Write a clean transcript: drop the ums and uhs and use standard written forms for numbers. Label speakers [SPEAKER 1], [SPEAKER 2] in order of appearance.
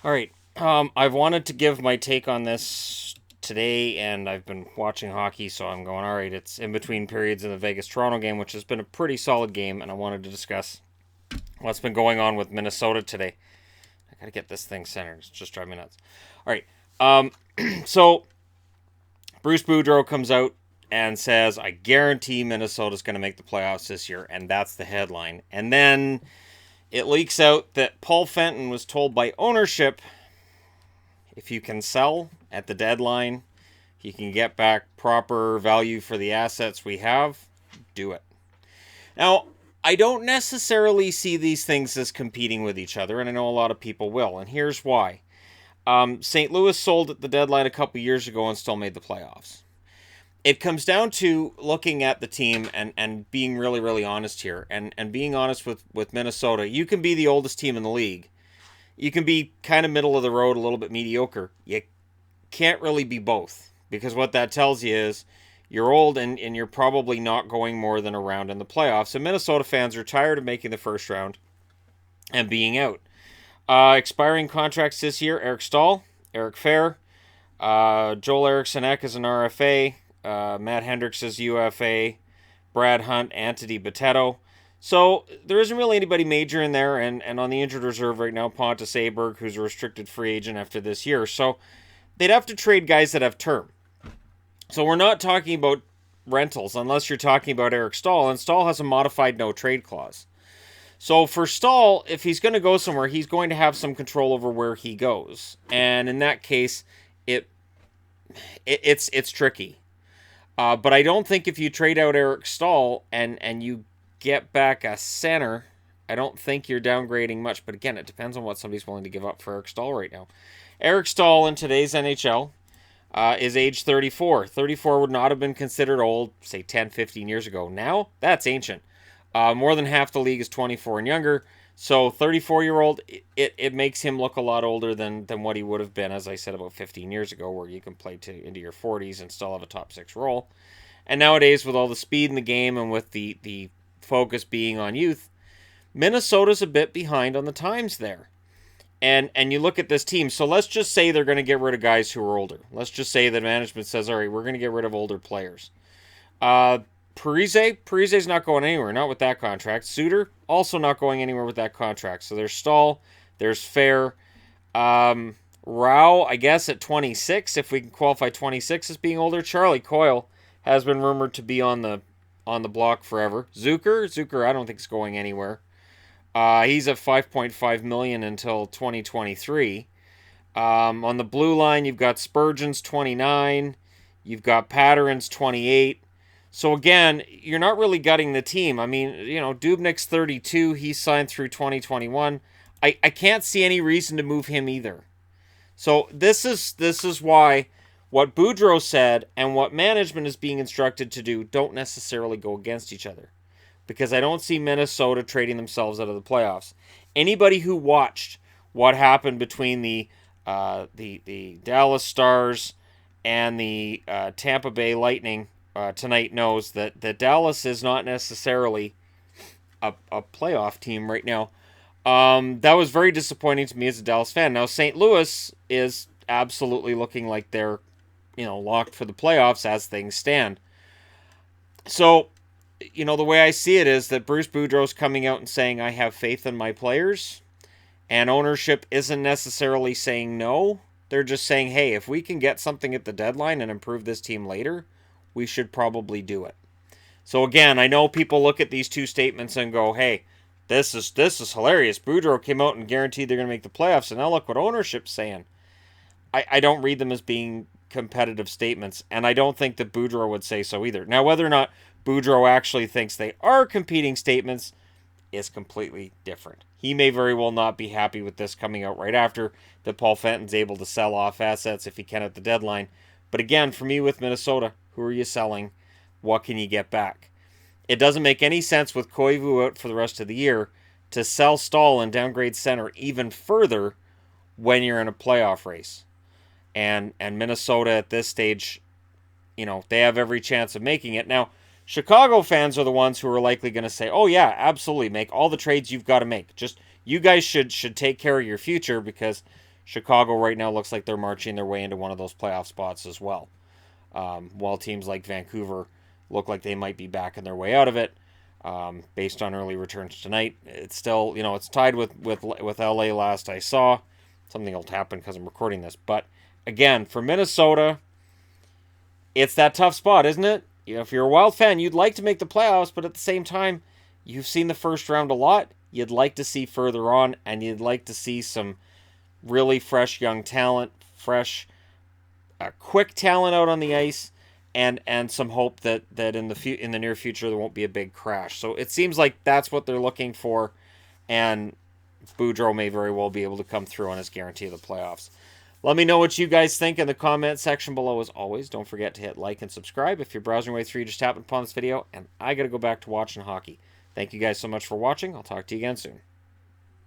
[SPEAKER 1] All right. I've wanted to give my take on this today, and I've been watching hockey, so I'm going, all right, it's in between periods in the Vegas Toronto game, which has been a pretty solid game, and I wanted to discuss what's been going on with Minnesota today. I gotta get this thing centered. It's just driving me nuts. All right. Um, so Bruce Boudreau comes out and says, I guarantee Minnesota's going to make the playoffs this year, and that's the headline. And then it leaks out that Paul Fenton was told by ownership, if you can sell at the deadline, you can get back proper value for the assets we have, do it. Now, I don't necessarily see these things as competing with each other, and I know a lot of people will, and here's why. St. Louis sold at the deadline a couple years ago and still made the playoffs. It comes down to looking at the team and being really, really honest here, and being honest with Minnesota. You can be the oldest team in the league. You can be kind of middle of the road, a little bit mediocre. You can't really be both, because what that tells you is you're old and you're probably not going more than a round in the playoffs. And Minnesota fans are tired of making the first round and being out. Expiring contracts this year: Eric Stahl, Eric Fair, Joel Eriksson Ek is an RFA, Matt Hendricks is UFA, Brad Hunt, Anthony Boteto. So there isn't really anybody major in there, and on the injured reserve right now, Pontus Aberg, who's a restricted free agent after this year. So they'd have to trade guys that have term. So we're not talking about rentals unless you're talking about Eric Stahl, and Stahl has a modified no trade clause. So for Stahl, if he's going to go somewhere, he's going to have some control over where he goes, and in that case, it, it's tricky. But I don't think if you trade out Eric Stahl and you get back a center, I don't think you're downgrading much. But again, it depends on what somebody's willing to give up for Eric Stahl right now. Eric Stahl in today's NHL is age 34. 34 would not have been considered old, say 10, 15 years ago. Now, that's ancient. More than half the league is 24 and younger. So 34-year-old, it makes him look a lot older than what he would have been, as I said, about 15 years ago, where you can play into your 40s and still have a top six role. And nowadays, with all the speed in the game and with the focus being on youth, Minnesota's a bit behind on the times there. And you look at this team, so let's just say they're going to get rid of guys who are older. Let's just say that management says, all right, we're going to get rid of older players. Uh, Parise's not going anywhere, not with that contract. Suter, also not going anywhere with that contract. So there's Stahl, there's Fair. Rao, I guess, at 26, if we can qualify 26 as being older. Charlie Coyle has been rumored to be on the block forever. Zucker, I don't think is going anywhere. He's at 5.5 million until 2023. On the blue line, you've got Spurgeon's 29. You've got Patterson's 28. So again, you're not really gutting the team. I mean, Dubnik's 32. He's signed through 2021. I can't see any reason to move him either. So this is why what Boudreau said and what management is being instructed to do don't necessarily go against each other, because I don't see Minnesota trading themselves out of the playoffs. Anybody who watched what happened between the Dallas Stars and the Tampa Bay Lightning tonight knows that Dallas is not necessarily a playoff team right now. That was very disappointing to me as a Dallas fan. Now, St. Louis is absolutely looking like they're, locked for the playoffs as things stand. So, the way I see it is that Bruce Boudreau's coming out and saying, I have faith in my players, and ownership isn't necessarily saying no. They're just saying, hey, if we can get something at the deadline and improve this team later, we should probably do it. So again, I know people look at these two statements and go, hey, this is hilarious. Boudreau came out and guaranteed they're going to make the playoffs, and now look what ownership's saying. I don't read them as being competitive statements, and I don't think that Boudreau would say so either. Now, whether or not Boudreau actually thinks they are competing statements is completely different. He may very well not be happy with this coming out right after that Paul Fenton's able to sell off assets if he can at the deadline. But again, for me with Minnesota, who are you selling? What can you get back? It doesn't make any sense with Koivu out for the rest of the year to sell Stahl and downgrade center even further when you're in a playoff race. And Minnesota at this stage, they have every chance of making it. Now, Chicago fans are the ones who are likely going to say, oh yeah, absolutely, make all the trades you've got to make. Just, you guys should take care of your future, because Chicago right now looks like they're marching their way into one of those playoff spots as well. While teams like Vancouver look like they might be backing their way out of it, based on early returns tonight. It's still, it's tied with LA last I saw. Something will happen because I'm recording this. But again, for Minnesota, it's that tough spot, isn't it? If you're a Wild fan, you'd like to make the playoffs, but at the same time, you've seen the first round a lot. You'd like to see further on, and you'd like to see some really fresh young talent, fresh, quick talent out on the ice, and some hope that in the near future there won't be a big crash. So it seems like that's what they're looking for, and Boudreau may very well be able to come through on his guarantee of the playoffs. Let me know what you guys think in the comment section below. As always, don't forget to hit like and subscribe. If you're browsing your way through, you just tap upon this video, and I got to go back to watching hockey. Thank you guys so much for watching. I'll talk to you again soon.